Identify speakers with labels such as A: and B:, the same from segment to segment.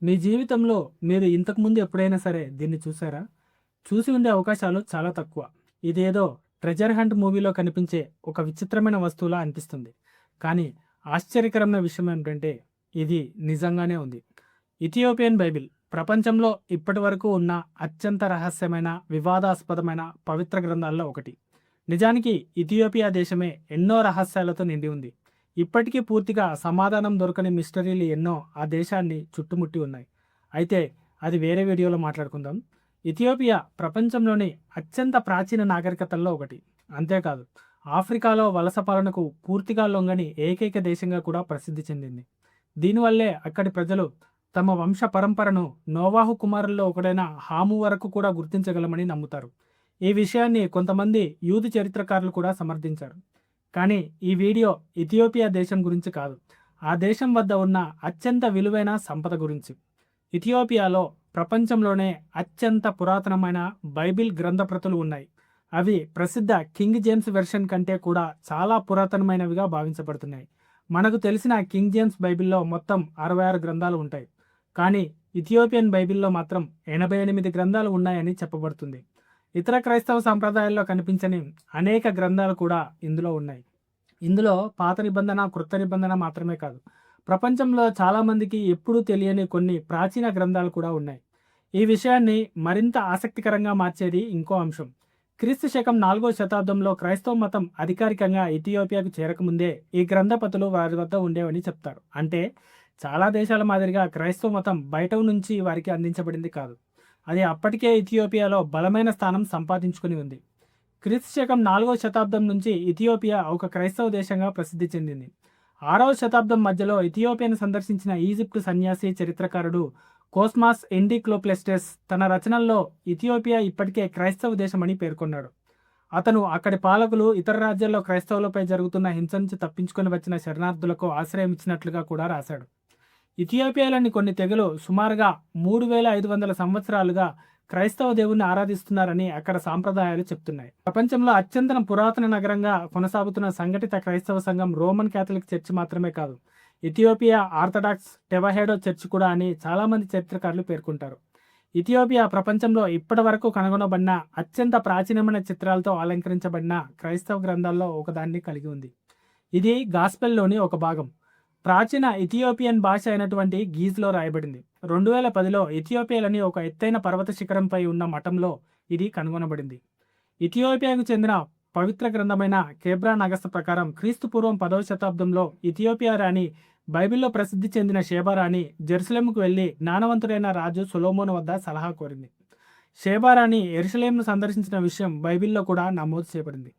A: మీ జీవితంలో మీరు ఇంతకుముందు ఎప్పుడైనా సరే దీన్ని చూసారా? చూసి ఉండే అవకాశాలు చాలా తక్కువ. ఇదేదో ట్రెజర్ హంట్ మూవీలో కనిపించే ఒక విచిత్రమైన వస్తువులా అనిపిస్తుంది. కానీ ఆశ్చర్యకరమైన విషయం ఏమిటంటే ఇది నిజంగానే ఉంది. ఇథియోపియన్ బైబిల్ ప్రపంచంలో ఇప్పటివరకు ఉన్న అత్యంత రహస్యమైన, వివాదాస్పదమైన పవిత్ర గ్రంథాల్లో ఒకటి. నిజానికి ఇథియోపియా దేశమే ఎన్నో రహస్యాలతో నిండి ఉంది. ఇప్పటికీ పూర్తిగా సమాధానం దొరకని మిస్టరీలు ఎన్నో ఆ దేశాన్ని చుట్టుముట్టి ఉన్నాయి. అయితే అది వేరే వీడియోలో మాట్లాడుకుందాం. ఇథియోపియా ప్రపంచంలోని అత్యంత ప్రాచీన నాగరికతల్లో ఒకటి. అంతేకాదు, ఆఫ్రికాలో వలస పాలనకు పూర్తిగా లొంగని ఏకైక దేశంగా కూడా ప్రసిద్ధి చెందింది. దీనివల్లే అక్కడి ప్రజలు తమ వంశ పరంపరను నోవాహు కుమారుల్లో ఒకడైన హాము వరకు కూడా గుర్తించగలమని నమ్ముతారు. ఈ విషయాన్ని కొంతమంది యూదు చరిత్రకారులు కూడా సమర్థించారు. కానీ ఈ వీడియో ఇథియోపియా దేశం గురించి కాదు, ఆ దేశం వద్ద ఉన్న అత్యంత విలువైన సంపద గురించి. ఇథియోపియాలో ప్రపంచంలోనే అత్యంత పురాతనమైన బైబిల్ గ్రంథప్రతులు ఉన్నాయి. అవి ప్రసిద్ధ కింగ్ జేమ్స్ వెర్షన్ కంటే కూడా చాలా పురాతనమైనవిగా భావించబడుతున్నాయి. మనకు తెలిసిన కింగ్ జేమ్స్ బైబిల్లో మొత్తం 66 గ్రంథాలు ఉంటాయి. కానీ ఇథియోపియన్ బైబిల్లో మాత్రం 88 గ్రంథాలు ఉన్నాయని చెప్పబడుతుంది. ఇతర క్రైస్తవ సంప్రదాయాల్లో కనిపించని అనేక గ్రంథాలు కూడా ఇందులో ఉన్నాయి. ఇందులో పాత నిబంధన, క్రొత్త నిబంధన మాత్రమే కాదు, ప్రపంచంలో చాలామందికి ఎప్పుడూ తెలియని కొన్ని ప్రాచీన గ్రంథాలు కూడా ఉన్నాయి. ఈ విషయాన్ని మరింత ఆసక్తికరంగా మార్చేది ఇంకో అంశం. క్రీస్తు శకం 4వ శతాబ్దంలో క్రైస్తవ మతం అధికారికంగా ఇథియోపియాకు చేరకముందే ఈ గ్రంథపతులు వారి వద్ద ఉండేవని చెప్తారు. అంటే చాలా దేశాల మాదిరిగా క్రైస్తవ మతం బయట నుంచి వారికి అందించబడింది కాదు. అది అప్పటికే ఇథియోపియాలో బలమైన స్థానం సంపాదించుకుని ఉంది. క్రీస్తు శకం 4వ శతాబ్దం నుంచి ఇథియోపియా ఒక క్రైస్తవ దేశంగా ప్రసిద్ధి చెందింది. 6వ శతాబ్దం మధ్యలో ఇథియోపియాను సందర్శించిన ఈజిప్టు సన్యాసి చరిత్రకారుడు కోస్మాస్ ఎండిక్లోప్లెస్టెస్ తన రచనల్లో ఇథియోపియా ఇప్పటికే క్రైస్తవ దేశమని పేర్కొన్నాడు. అతను అక్కడి పాలకులు ఇతర రాజ్యాల్లో క్రైస్తవులపై జరుగుతున్న హింస నుంచి తప్పించుకొని వచ్చిన శరణార్థులకు ఆశ్రయం ఇచ్చినట్లుగా కూడా రాశాడు. ఇథియోపియాలోని కొన్ని తెగలు సుమారుగా 3500 సంవత్సరాలుగా క్రైస్తవ దేవుణ్ణి ఆరాధిస్తున్నారని అక్కడ సాంప్రదాయాలు చెప్తున్నాయి. ప్రపంచంలో అత్యంత పురాతన నగరంగా కొనసాగుతున్న సంఘటిత క్రైస్తవ సంఘం రోమన్ క్యాథలిక్ చర్చ్ మాత్రమే కాదు, ఇథియోపియా ఆర్థడాక్స్ టెవహెడో చర్చ్ కూడా అని చాలామంది చరిత్రకారులు పేర్కొంటారు. ఇథియోపియా ప్రపంచంలో ఇప్పటి వరకు కనుగొనబడిన అత్యంత ప్రాచీనమైన చిత్రాలతో అలంకరించబడిన క్రైస్తవ గ్రంథాల్లో ఒకదాన్ని కలిగి ఉంది. ఇది గాస్పెల్లోని ఒక భాగం. ప్రాచీన ఇథియోపియన్ భాష అయినటువంటి గీజ్లో రాయబడింది. 2010లో ఇథియోపియాలోని ఒక ఎత్తైన పర్వత శిఖరంపై ఉన్న మఠంలో ఇది కనుగొనబడింది. ఇథియోపియాకు చెందిన పవిత్ర గ్రంథమైన కేబ్రా నగస్త ప్రకారం క్రీస్తు పూర్వం 10వ శతాబ్దంలో ఇథియోపియా రాణి, బైబిల్లో ప్రసిద్ధి చెందిన షేబా రాణి జెరూసలేంకు వెళ్లి జ్ఞానవంతుడైన రాజు సొలొమోను వద్ద సలహా కోరింది. షేబా రాణి యెరూషలేంను సందర్శించిన విషయం బైబిల్లో కూడా నమోదు చేయబడింది.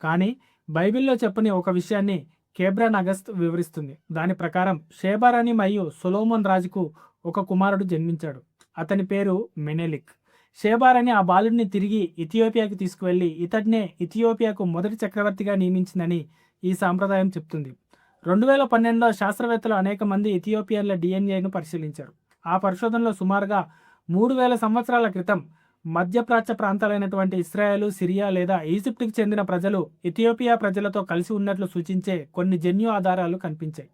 A: కానీ బైబిల్లో చెప్పని ఒక విషయాన్ని కేబ్రా నగస్త్ వివరిస్తుంది. దాని ప్రకారం షేబా రాణి మరియు సొలొమోన్ రాజుకు ఒక కుమారుడు జన్మించాడు. అతని పేరు మెనెలిక్. షేబా రాణి ఆ బాలుడిని తిరిగి ఇథియోపియాకి తీసుకువెళ్లి ఇతడినే ఇథియోపియాకు మొదటి చక్రవర్తిగా నియమించిందని ఈ సాంప్రదాయం చెప్తుంది. 2012లో శాస్త్రవేత్తలు అనేక మంది ఇథియోపియన్ల డిఎన్ఏను పరిశీలించారు. ఆ పరిశోధనలో సుమారుగా 3000 సంవత్సరాల క్రితం మధ్యప్రాచ్య ప్రాంతాలైనటువంటి ఇస్రాయేలు, సిరియా లేదా ఈజిప్టుకు చెందిన ప్రజలు ఇథియోపియా ప్రజలతో కలిసి ఉన్నట్లు సూచించే కొన్ని జన్యు ఆధారాలు కనిపించాయి.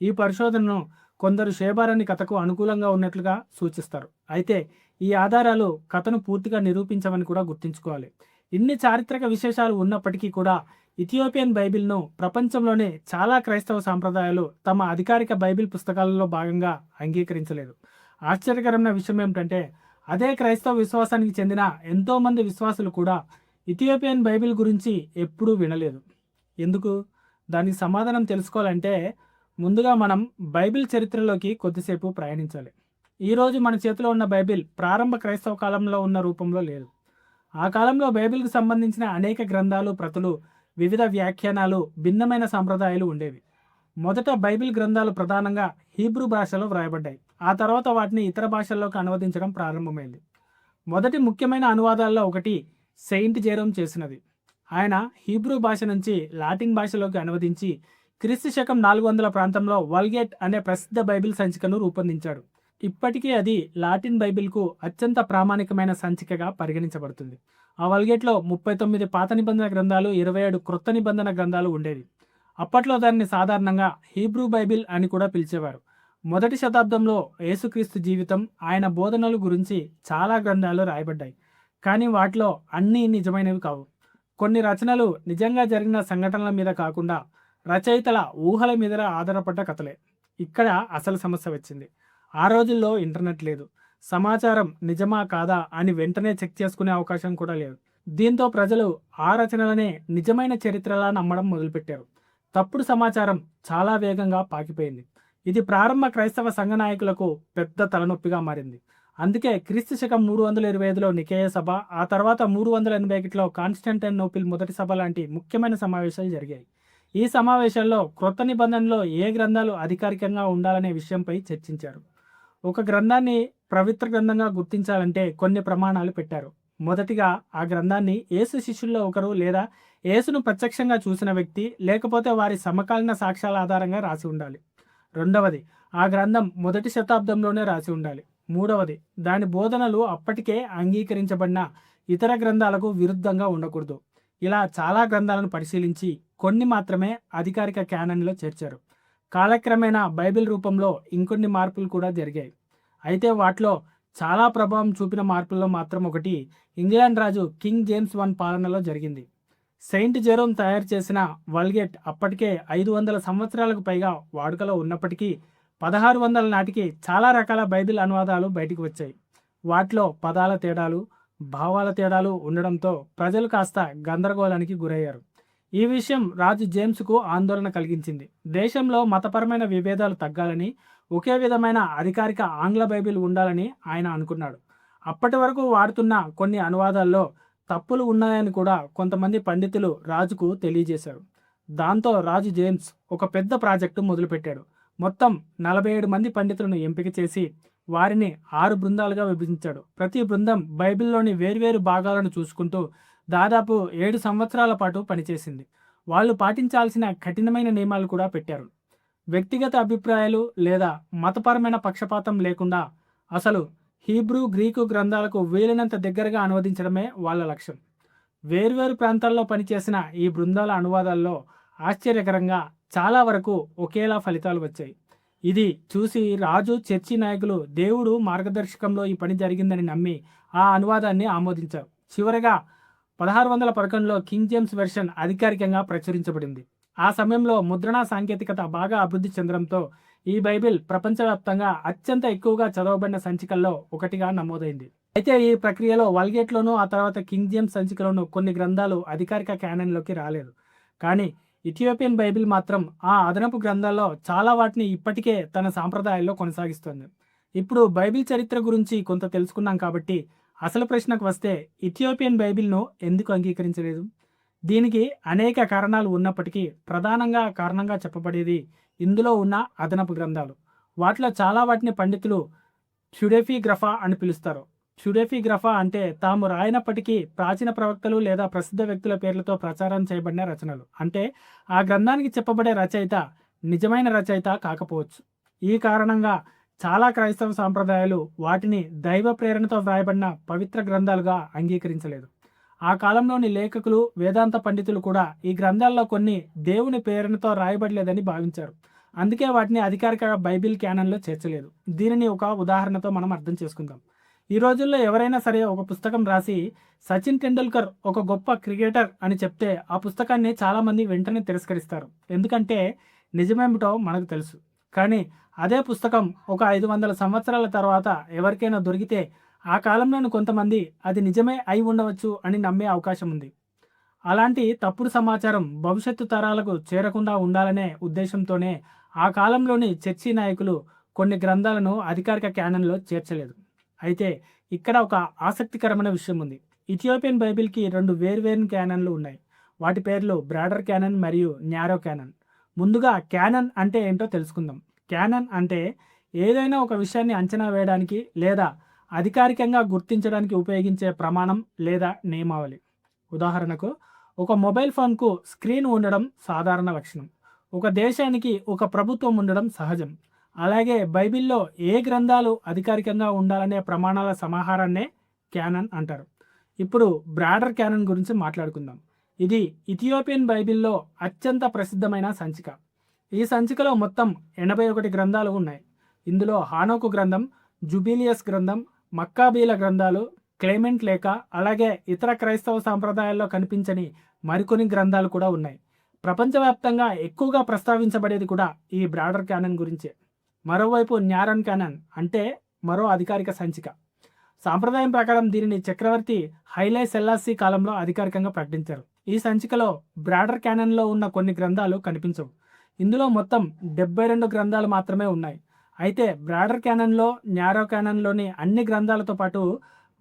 A: ఈ పరిశోధనను కొందరు షేబా రాణి కథకు అనుకూలంగా ఉన్నట్లుగా సూచిస్తారు. అయితే ఈ ఆధారాలు కథను పూర్తిగా నిరూపించవని కూడా గుర్తుంచుకోవాలి. ఇన్ని చారిత్రక విశేషాలు ఉన్నప్పటికీ కూడా ఇథియోపియన్ బైబిల్ను ప్రపంచంలోనే చాలా క్రైస్తవ సాంప్రదాయాలు తమ అధికారిక బైబిల్ పుస్తకాలలో భాగంగా అంగీకరించలేదు. ఆశ్చర్యకరమైన విషయం ఏమిటంటే అదే క్రైస్తవ విశ్వాసానికి చెందిన ఎంతోమంది విశ్వాసులు కూడా ఇథియోపియన్ బైబిల్ గురించి ఎప్పుడూ వినలేదు. ఎందుకు? దానికి సమాధానం తెలుసుకోవాలంటే ముందుగా మనం బైబిల్ చరిత్రలోకి కొద్దిసేపు ప్రయాణించాలి. ఈరోజు మన చేతిలో ఉన్న బైబిల్ ప్రారంభ క్రైస్తవ కాలంలో ఉన్న రూపంలో లేదు. ఆ కాలంలో బైబిల్కు సంబంధించిన అనేక గ్రంథాలు, ప్రతులు, వివిధ వ్యాఖ్యానాలు, భిన్నమైన సంప్రదాయాలు ఉండేవి. మొదట బైబిల్ గ్రంథాలు ప్రధానంగా హీబ్రూ భాషలో వ్రాయబడ్డాయి. ఆ తర్వాత వాటిని ఇతర భాషల్లోకి అనువదించడం ప్రారంభమైంది. మొదటి ముఖ్యమైన అనువాదాల్లో ఒకటి సెయింట్ జెరోమ్ చేసినది. ఆయన హీబ్రూ భాష నుంచి లాటిన్ భాషలోకి అనువదించి క్రీస్తు శకం 400 ప్రాంతంలో వల్గేట్ అనే ప్రసిద్ధ బైబిల్ సంచికను రూపొందించాడు. ఇప్పటికీ అది లాటిన్ బైబిల్కు అత్యంత ప్రామాణికమైన సంచికగా పరిగణించబడుతుంది. ఆ వల్గేట్లో 39 పాత నిబంధన గ్రంథాలు, 27 క్రొత్త నిబంధన గ్రంథాలు ఉండేవి. అప్పట్లో దాన్ని సాధారణంగా హీబ్రూ బైబిల్ అని కూడా పిలిచేవారు. మొదటి శతాబ్దంలో యేసుక్రీస్తు జీవితం, ఆయన బోధనలు గురించి చాలా గ్రంథాలు రాయబడ్డాయి. కానీ వాటిలో అన్నీ నిజమైనవి కావు. కొన్ని రచనలు నిజంగా జరిగిన సంఘటనల మీద కాకుండా రచయితల ఊహల మీద ఆధారపడ్డ కథలే. ఇక్కడ అసలు సమస్య వచ్చింది. ఆ రోజుల్లో ఇంటర్నెట్ లేదు. సమాచారం నిజమా కాదా అని వెంటనే చెక్ చేసుకునే అవకాశం కూడా లేదు. దీంతో ప్రజలు ఆ రచనలనే నిజమైన చరిత్రలా నమ్మడం మొదలుపెట్టారు. తప్పుడు సమాచారం చాలా వేగంగా పాకిపోయింది. ఇది ప్రారంభ క్రైస్తవ సంఘ నాయకులకు పెద్ద తలనొప్పిగా మారింది. అందుకే క్రీస్తు శకం 325లో నికేయ సభ, ఆ తర్వాత 381లో కాన్స్టాంటినోపిల్ మొదటి సభ లాంటి ముఖ్యమైన సమావేశాలు జరిగాయి. ఈ సమావేశాల్లో క్రొత్త నిబంధనలో ఏ గ్రంథాలు అధికారికంగా ఉండాలనే విషయంపై చర్చించారు. ఒక గ్రంథాన్ని పవిత్ర గ్రంథంగా గుర్తించాలంటే కొన్ని ప్రమాణాలు పెట్టారు. మొదటిగా ఆ గ్రంథాన్ని యేసు శిష్యుల్లో ఒకరు లేదా యేసును ప్రత్యక్షంగా చూసిన వ్యక్తి లేకపోతే వారి సమకాలీన సాక్ష్యాల ఆధారంగా రాసి ఉండాలి. రెండవది, ఆ గ్రంథం మొదటి శతాబ్దంలోనే రాసి ఉండాలి. మూడవది, దాని బోధనలు అప్పటికే అంగీకరించబడిన ఇతర గ్రంథాలకు విరుద్ధంగా ఉండకూడదు. ఇలా చాలా గ్రంథాలను పరిశీలించి కొన్ని మాత్రమే అధికారిక క్యానన్లో చేర్చారు. కాలక్రమేణా బైబిల్ రూపంలో ఇంకొన్ని మార్పులు కూడా జరిగాయి. అయితే వాటిలో చాలా ప్రభావం చూపిన మార్పుల్లో మాత్రం ఒకటి England Raju king James I పాలనలో జరిగింది. సెయింట్ జెరోమ్ తయారు చేసిన వల్గేట్ అప్పటికే 500 సంవత్సరాలకు పైగా వాడుకలో ఉన్నప్పటికీ 1600 నాటికి చాలా రకాల బైబిల్ అనువాదాలు బయటికి వచ్చాయి. వాటిలో పదాల తేడాలు, భావాల తేడాలు ఉండడంతో ప్రజలు కాస్త గందరగోళానికి గురయ్యారు. ఈ విషయం రాజు జేమ్స్కు ఆందోళన కలిగించింది. దేశంలో మతపరమైన విభేదాలు తగ్గాలని, ఒకే విధమైన అధికారిక ఆంగ్ల బైబిల్ ఉండాలని ఆయన అనుకున్నాడు. అప్పటి వరకు వాడుతున్న కొన్ని అనువాదాల్లో తప్పులు ఉన్నాయని కూడా కొంతమంది పండితులు రాజుకు తెలియజేశారు. దాంతో రాజు జేమ్స్ ఒక పెద్ద ప్రాజెక్టు మొదలుపెట్టాడు. మొత్తం 47 మంది పండితులను ఎంపిక చేసి వారిని 6 బృందాలుగా విభజించాడు. ప్రతి బృందం బైబిల్లోని వేర్వేరు భాగాలను చూసుకుంటూ దాదాపు 7 సంవత్సరాల పాటు పనిచేసింది. వాళ్ళు పాటించాల్సిన కఠినమైన నియమాలు కూడా పెట్టారు. వ్యక్తిగత అభిప్రాయాలు లేదా మతపరమైన పక్షపాతం లేకుండా అసలు హీబ్రూ, గ్రీకు గ్రంథాలకు వీలైనంత దగ్గరగా అనువదించడమే వాళ్ళ లక్ష్యం. వేర్వేరు ప్రాంతాల్లో పనిచేసిన ఈ బృందాల అనువాదాల్లో ఆశ్చర్యకరంగా చాలా వరకు ఒకేలా ఫలితాలు వచ్చాయి. ఇది చూసి రాజు, చర్చి నాయకులు దేవుడు మార్గదర్శకంలో ఈ పని జరిగిందని నమ్మి ఆ అనువాదాన్ని ఆమోదించారు. చివరగా 1611లో కింగ్ జేమ్స్ వెర్షన్ అధికారికంగా ప్రచురించబడింది. ఆ సమయంలో ముద్రణా సాంకేతికత బాగా అభివృద్ధి చెందడంతో ఈ బైబిల్ ప్రపంచవ్యాప్తంగా అత్యంత ఎక్కువగా చదవబడిన సంచికల్లో ఒకటిగా నమోదైంది. అయితే ఈ ప్రక్రియలో వల్గేట్లోనూ ఆ తర్వాత కింగ్ జేమ్స్ సంచికలోనూ కొన్ని గ్రంథాలు అధికారిక క్యానన్లోకి రాలేదు. కానీ ఇథియోపియన్ బైబిల్ మాత్రం ఆ అదనపు గ్రంథాల్లో చాలా వాటిని ఇప్పటికే తన సాంప్రదాయాల్లో కొనసాగిస్తుంది. ఇప్పుడు బైబిల్ చరిత్ర గురించి కొంత తెలుసుకున్నాం కాబట్టి అసలు ప్రశ్నకు వస్తే ఇథియోపియన్ బైబిల్ను ఎందుకు అంగీకరించలేదు? దీనికి అనేక కారణాలు ఉన్నప్పటికీ ప్రధానంగా కారణంగా చెప్పబడేది ఇందులో ఉన్న అదనపు గ్రంథాలు. వాటిలో చాలా వాటిని పండితులు ప్సూడెపిగ్రఫా అని పిలుస్తారు. ప్సూడెపిగ్రఫా అంటే తాము రాయనప్పటికీ ప్రాచీన ప్రవక్తలు లేదా ప్రసిద్ధ వ్యక్తుల పేర్లతో ప్రచారం చేయబడిన రచనలు. అంటే ఆ గ్రంథానికి చెప్పబడే రచయిత నిజమైన రచయిత కాకపోవచ్చు. ఈ కారణంగా చాలా క్రైస్తవ సాంప్రదాయాలు వాటిని దైవ ప్రేరణతో వ్రాయబడిన పవిత్ర గ్రంథాలుగా అంగీకరించలేదు. ఆ కాలంలోని లేఖకులు, వేదాంత పండితులు కూడా ఈ గ్రంథాల్లో కొన్ని దేవుని ప్రేరణతో రాయబడలేదని భావించారు. అందుకే వాటిని అధికారిక బైబిల్ క్యానన్లో చేర్చలేదు. దీనిని ఒక ఉదాహరణతో మనం అర్థం చేసుకుందాం. ఈ రోజుల్లో ఎవరైనా సరే ఒక పుస్తకం రాసి సచిన్ టెండూల్కర్ ఒక గొప్ప క్రికెటర్ అని చెప్తే ఆ పుస్తకాన్ని చాలామంది వెంటనే తిరస్కరిస్తారు. ఎందుకంటే నిజమేమిటో మనకు తెలుసు. కానీ అదే పుస్తకం ఒక 500 సంవత్సరాల తర్వాత ఎవరికైనా దొరికితే ఆ కాలంలోని కొంతమంది అది నిజమే అయి ఉండవచ్చు అని నమ్మే అవకాశం ఉంది. అలాంటి తప్పుడు సమాచారం భవిష్యత్తు తరాలకు చేరకుండా ఉండాలనే ఉద్దేశంతోనే ఆ కాలంలోని చర్చి నాయకులు కొన్ని గ్రంథాలను అధికారిక క్యానన్లో చేర్చలేదు. అయితే ఇక్కడ ఒక ఆసక్తికరమైన విషయం ఉంది. ఇథియోపియన్ బైబిల్కి 2 వేర్వేరు క్యానన్లు ఉన్నాయి. వాటి పేర్లు బ్రాడర్ క్యానన్ మరియు న్యారో క్యానన్. ముందుగా క్యానన్ అంటే ఏంటో తెలుసుకుందాం. క్యానన్ అంటే ఏదైనా ఒక విషయాన్ని అంచనా వేయడానికి లేదా అధికారికంగా గుర్తించడానికి ఉపయోగించే ప్రమాణం లేదా నియమావళి. ఉదాహరణకు, ఒక మొబైల్ ఫోన్కు స్క్రీన్ ఉండడం సాధారణ లక్షణం. ఒక దేశానికి ఒక ప్రభుత్వం ఉండడం సహజం. అలాగే బైబిల్లో ఏ గ్రంథాలు అధికారికంగా ఉండాలనే ప్రమాణాల సమాహారాన్నే క్యానన్ అంటారు. ఇప్పుడు బ్రాడర్ క్యానన్ గురించి మాట్లాడుకుందాం. ఇది ఇథియోపియన్ బైబిల్లో అత్యంత ప్రసిద్ధమైన సంచిక. ఈ సంచికలో మొత్తం 81 గ్రంథాలు ఉన్నాయి. ఇందులో హానోకు గ్రంథం, జుబిలియస్ గ్రంథం, మక్కాబీల గ్రంథాలు, క్లెమెంట్ లేఖ, అలాగే ఇతర క్రైస్తవ సాంప్రదాయాల్లో కనిపించని మరికొన్ని గ్రంథాలు కూడా ఉన్నాయి. ప్రపంచవ్యాప్తంగా ఎక్కువగా ప్రస్తావించబడేది కూడా ఈ బ్రాడర్ క్యానన్ గురించే. మరోవైపు న్యారన్ క్యానన్ అంటే మరో అధికారిక సంచిక. సాంప్రదాయం ప్రకారం దీనిని చక్రవర్తి హైలే సెల్లాసీ కాలంలో అధికారికంగా ప్రకటించారు. ఈ సంచికలో బ్రాడర్ క్యానన్లో ఉన్న కొన్ని గ్రంథాలు కనిపించవు. ఇందులో మొత్తం 72 గ్రంథాలు మాత్రమే ఉన్నాయి. అయితే బ్రాడర్ క్యానన్లో, న్యారో క్యానన్లోని అన్ని గ్రంథాలతో పాటు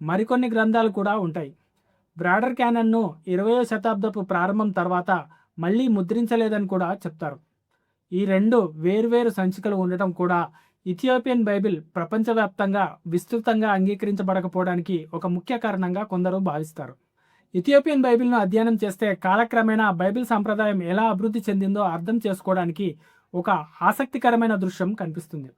A: మరికొన్ని గ్రంథాలు కూడా ఉంటాయి. బ్రాడర్ క్యానన్ను 20వ శతాబ్దపు ప్రారంభం తర్వాత మళ్ళీ ముద్రించలేదని కూడా చెప్తారు. ఈ రెండు వేర్వేరు సంచికలు ఉండటం కూడా ఇథియోపియన్ బైబిల్ ప్రపంచవ్యాప్తంగా విస్తృతంగా అంగీకరించబడకపోవడానికి ఒక ముఖ్య కారణంగా కొందరు భావిస్తారు. ఇథియోపియన్ బైబిల్ను అధ్యయనం చేస్తే కాలక్రమేణా బైబిల్ సంప్రదాయం ఎలా అభివృద్ధి చెందిందో అర్థం చేసుకోవడానికి ఒక ఆసక్తికరమైన దృశ్యం కనిపిస్తుంది.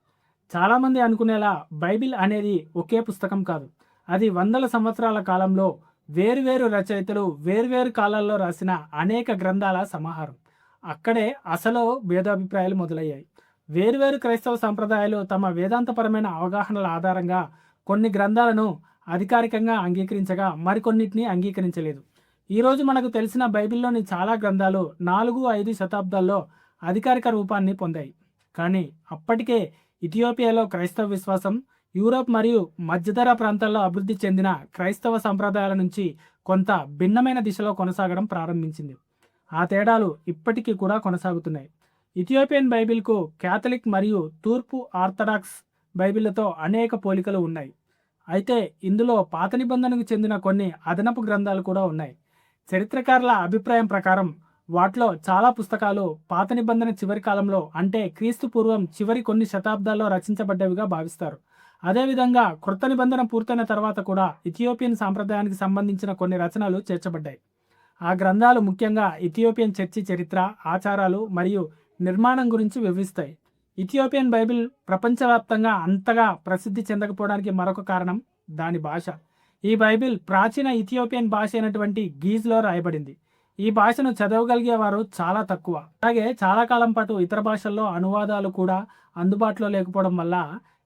A: చాలామంది అనుకునేలా బైబిల్ అనేది ఒకే పుస్తకం కాదు. అది వందల సంవత్సరాల కాలంలో వేరువేరు రచయితలు వేర్వేరు కాలాల్లో రాసిన అనేక గ్రంథాల సమాహారం. అక్కడే అసలు భేదాభిప్రాయాలు మొదలయ్యాయి. వేరువేరు క్రైస్తవ సంప్రదాయాలు తమ వేదాంతపరమైన అవగాహనల ఆధారంగా కొన్ని గ్రంథాలను అధికారికంగా అంగీకరించగా మరికొన్నిటిని అంగీకరించలేదు. ఈరోజు మనకు తెలిసిన బైబిల్లోని చాలా గ్రంథాలు 4-5 శతాబ్దాల్లో అధికారిక రూపాన్ని పొందాయి. కానీ అప్పటికే ఇథియోపియాలో క్రైస్తవ విశ్వాసం యూరోప్ మరియు మధ్యధరా ప్రాంతాల్లో అభివృద్ధి చెందిన క్రైస్తవ సంప్రదాయాల నుంచి కొంత భిన్నమైన దిశలో కొనసాగడం ప్రారంభించింది. ఆ తేడాలు ఇప్పటికీ కూడా కొనసాగుతున్నాయి. ఇథియోపియన్ బైబిల్కు క్యాథలిక్ మరియు తూర్పు ఆర్థడాక్స్ బైబిళ్లతో అనేక పోలికలు ఉన్నాయి. అయితే ఇందులో పాత నిబంధనకు చెందిన కొన్ని అదనపు గ్రంథాలు కూడా ఉన్నాయి. చరిత్రకారుల అభిప్రాయం ప్రకారం వాటిలో చాలా పుస్తకాలు పాత నిబంధన చివరి కాలంలో అంటే క్రీస్తు పూర్వం చివరి కొన్ని శతాబ్దాల్లో రచించబడ్డవిగా భావిస్తారు. అదేవిధంగా క్రొత్త నిబంధన పూర్తయిన తర్వాత కూడా ఇథియోపియన్ సాంప్రదాయానికి సంబంధించిన కొన్ని రచనలు చేర్చబడ్డాయి. ఆ గ్రంథాలు ముఖ్యంగా ఇథియోపియన్ చర్చి చరిత్ర, ఆచారాలు మరియు నిర్మాణం గురించి వివరిస్తాయి. ఇథియోపియన్ బైబిల్ ప్రపంచవ్యాప్తంగా అంతగా ప్రసిద్ధి చెందకపోవడానికి మరొక కారణం దాని భాష. ఈ బైబిల్ ప్రాచీన ఇథియోపియన్ భాష అయినటువంటి గీజ్లో రాయబడింది. ఈ భాషను చదవగలిగే వారు చాలా తక్కువ. అలాగే చాలా కాలం పాటు ఇతర భాషల్లో అనువాదాలు కూడా అందుబాటులో లేకపోవడం వల్ల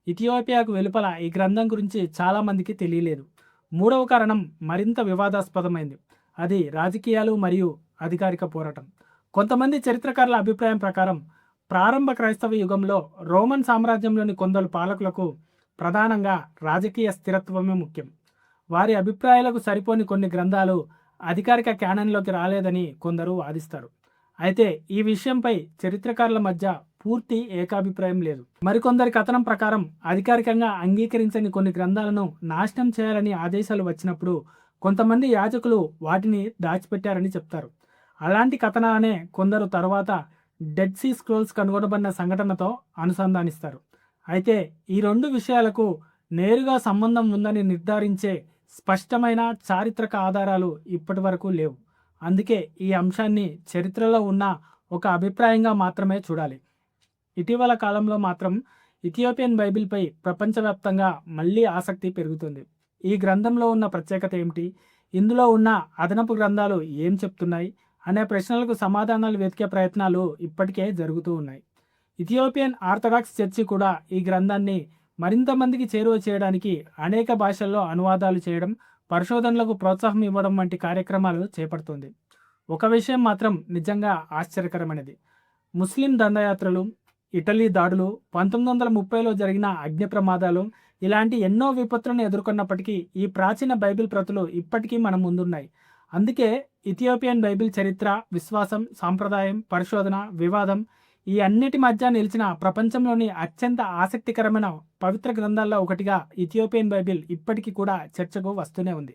A: ఇథియోపియాకు వెలుపల ఈ గ్రంథం గురించి చాలామందికి తెలియలేదు. మూడవ కారణం మరింత వివాదాస్పదమైంది. అది రాజకీయాలు మరియు అధికారిక పోరాటం. కొంతమంది చరిత్రకారుల అభిప్రాయం ప్రకారం ప్రారంభ క్రైస్తవ యుగంలో రోమన్ సామ్రాజ్యంలోని కొందరు పాలకులకు ప్రధానంగా రాజకీయ స్థిరత్వమే ముఖ్యం. వారి అభిప్రాయాలకు సరిపోని కొన్ని గ్రంథాలు అధికారిక క్యానన్లోకి రాలేదని కొందరు వాదిస్తారు. అయితే ఈ విషయంపై చరిత్రకారుల మధ్య పూర్తి ఏకాభిప్రాయం లేదు. మరికొందరి కథనం ప్రకారం అధికారికంగా అంగీకరించని కొన్ని గ్రంథాలను నాశనం చేయాలని ఆదేశాలు వచ్చినప్పుడు కొంతమంది యాజకులు వాటిని దాచిపెట్టారని చెప్తారు. అలాంటి కథనాలనే కొందరు తరువాత డెడ్ సీ స్క్రోల్స్ కనుగొనబడిన సంఘటనతో అనుసంధానిస్తారు. అయితే ఈ రెండు విషయాలకు నేరుగా సంబంధం ఉందని నిర్ధారించే స్పష్టమైన చారిత్రక ఆధారాలు ఇప్పటి వరకు లేవు. అందుకే ఈ అంశాన్ని చరిత్రలో ఉన్న ఒక అభిప్రాయంగా మాత్రమే చూడాలి. ఇటీవల కాలంలో మాత్రం ఇథియోపియన్ బైబిల్పై ప్రపంచవ్యాప్తంగా మళ్ళీ ఆసక్తి పెరుగుతుంది. ఈ గ్రంథంలో ఉన్న ప్రత్యేకత ఏమిటి, ఇందులో ఉన్న అదనపు గ్రంథాలు ఏం చెప్తున్నాయి అనే ప్రశ్నలకు సమాధానాలు వెతికే ప్రయత్నాలు ఇప్పటికే జరుగుతూ ఉన్నాయి. ఇథియోపియన్ ఆర్థడాక్స్ చర్చి కూడా ఈ గ్రంథాన్ని మరింత మందికి చేరువ చేయడానికి అనేక భాషల్లో అనువాదాలు చేయడం, పరిశోధనలకు ప్రోత్సాహం ఇవ్వడం వంటి కార్యక్రమాలు చేపడుతుంది. ఒక విషయం మాత్రం నిజంగా ఆశ్చర్యకరమైనది. ముస్లిం దండయాత్రలు, ఇటలీ దాడులు, 1930లో జరిగిన అగ్ని ప్రమాదాలు ఇలాంటి ఎన్నో విపత్తులను ఎదుర్కొన్నప్పటికీ ఈ ప్రాచీన బైబిల్ ప్రతులు ఇప్పటికీ మన ముందున్నాయి. అందుకే ఇథియోపియన్ బైబిల్ చరిత్ర, విశ్వాసం, సాంప్రదాయం, పరిశోధన, వివాదం ఈ అన్నిటి మధ్య నిలిచిన ప్రపంచంలోని అత్యంత ఆసక్తికరమైన పవిత్ర గ్రంథాల్లో ఒకటిగా ఇథియోపియన్ బైబిల్ ఇప్పటికీ కూడా చర్చకు వస్తూనే ఉంది.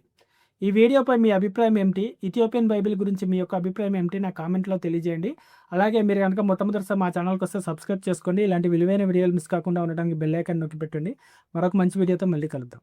A: ఈ వీడియోపై మీ అభిప్రాయం ఏమిటి, ఇథియోపియన్ బైబిల్ గురించి మీ యొక్క అభిప్రాయం ఏమిటి నా కామెంట్లో తెలియజేయండి. అలాగే మీరు కనుక మొట్టమొదటిసారి మా ఛానల్కి వస్తే సబ్స్క్రైబ్ చేసుకోండి. ఇలాంటి విలువైన వీడియోలు మిస్ కాకుండా ఉండడానికి బెల్ ఐకాన్ నొక్కి పెట్టండి. మరొక మంచి వీడియోతో మళ్ళీ కలుద్దాం.